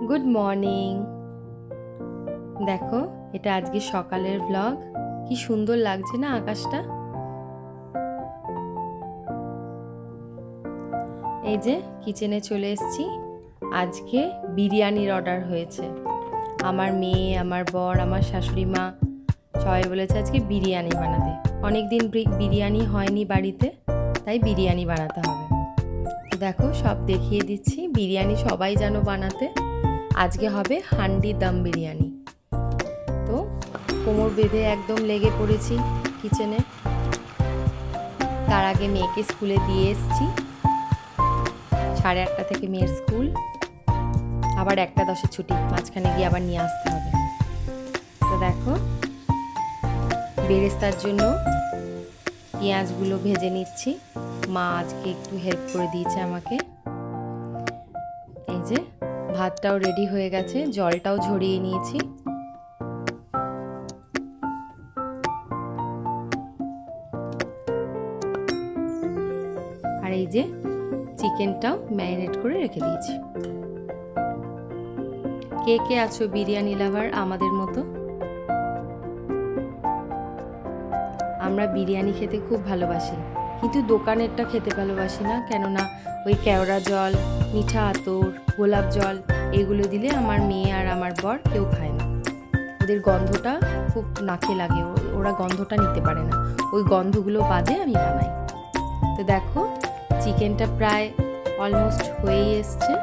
Good morning. দেখো, এটা আজকে সকালের ব্লগ। কি সুন্দর লাগছে না আকাশটা। এই যে কিচেনে চলে এসেছি। আজকে বিরিয়ানির অর্ডার হয়েছে। আমার মেয়ে, আমার বর, আমার শাশুড়ি মা সবাই বলেছে আজকে বিরিয়ানি বানাতে। অনেক দিন বিরিয়ানি হয়নি বাড়িতে, তাই বিরিয়ানি বানাতে হবে। দেখো, সব দেখিয়ে দিচ্ছি। বিরিয়ানি সবাই জানো বানাতে। আজকে হবে হান্ডি দম বিরিয়ানি। তো কোমর বেঁধে একদম লেগে পড়েছি কিচেনে। তার আগে মেয়েকে স্কুলে দিয়ে এসেছি। 8:30 থেকে মেয়ের স্কুল, আবার 1:10 ছুটি, মাঝখানে গিয়ে আবার নিয়ে আসতে হবে। তো দেখো, বেরেস্তার জন্য পেঁয়াজগুলো ভেজে নিচ্ছি। মা আজকে একটু হেল্প করে দিয়েছে আমাকে। এই যে ভাতটাও রেডি হয়ে গেছে, জলটাও ঝরিয়ে নিয়েছি। আর এই যে চিকেনটাও ম্যারিনেট করে রেখে দিয়েছি। কে কে আছো বিরিয়ানি লাভার আমাদের মতো? আমরা বিরিয়ানি খেতে খুব ভালোবাসি, কিন্তু দোকানেরটা খেতে ভালোবাসি না। কেননা ওই কেওড়া জল, মিঠা আতর, গোলাপ জল এগুলো দিলে আমার মেয়ে আর আমার বর কেউ খায় না। ওদের গন্ধটা খুব নাকে লাগে, ওরা গন্ধটা নিতে পারে না। ওই গন্ধগুলো বাদে আমি বানাই। তো দেখো, চিকেনটা প্রায় অলমোস্ট হয়েই এসছে।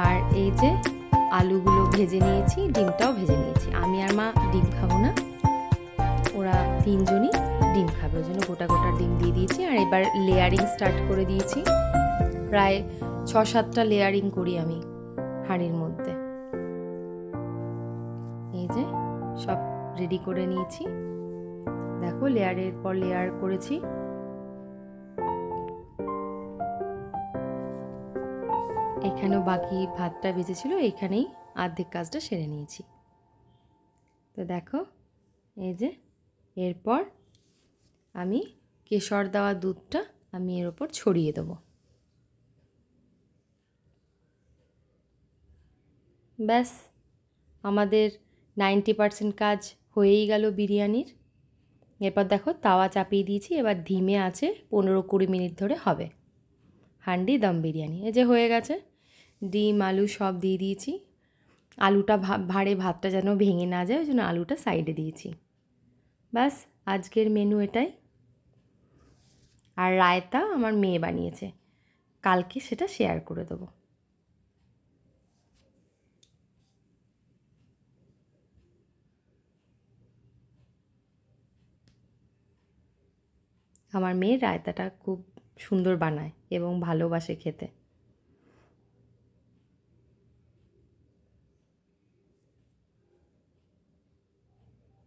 আর এই যে আলুগুলো ভেজে নিয়েছি, ডিমটাও ভেজে নিয়েছি। আমি আর মা ডিম খাবো না, ওরা 3জনই ডিম খাবে, ওই জন্য গোটা গোটা ডিম দিয়ে দিয়েছি। আর এবার লেয়ারিং স্টার্ট করে দিয়েছি। প্রায় 6-7টা লেয়ারিং করি আমি হাঁড়ির মধ্যে। এই যে সব রেডি করে নিয়েছি। দেখো, লেয়ারের পর লেয়ার করেছি। এখানেও বাকি ভাতটা বেঁচেছিল, এইখানেই অর্ধেক কাজটা সেরে নিয়েছি। তো দেখো, এই যে এরপর আমি কেশর দেওয়া দুধটা আমি এর ওপর ছড়িয়ে দেবো। ব্যাস, আমাদের 90% কাজ হয়েই গেল বিরিয়ানির। এরপর দেখো, তাওয়া চাপিয়ে দিয়েছি। এবার ধিমে আছে 15-20 মিনিট ধরে হবে হান্ডি দম বিরিয়ানি। এই যে হয়ে গেছে। ডিম আলু সব দিয়ে দিয়েছি। আলুটা ভাড়ে ভাতটা যেন ভেঙে না যায়, ওই জন্য আলুটা সাইডে দিয়েছি। ব্যাস, আজকের মেনু এটাই। আর রায়তা আমার মেয়ে বানিয়েছে, কালকে সেটা শেয়ার করে দেবো। আমার মেয়ে রায়তাটা খুব সুন্দর বানায় এবং ভালোবাসে খেতে।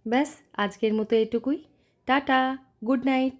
ব্যাস, আজকের মতো এটুকুই। Tata, good night.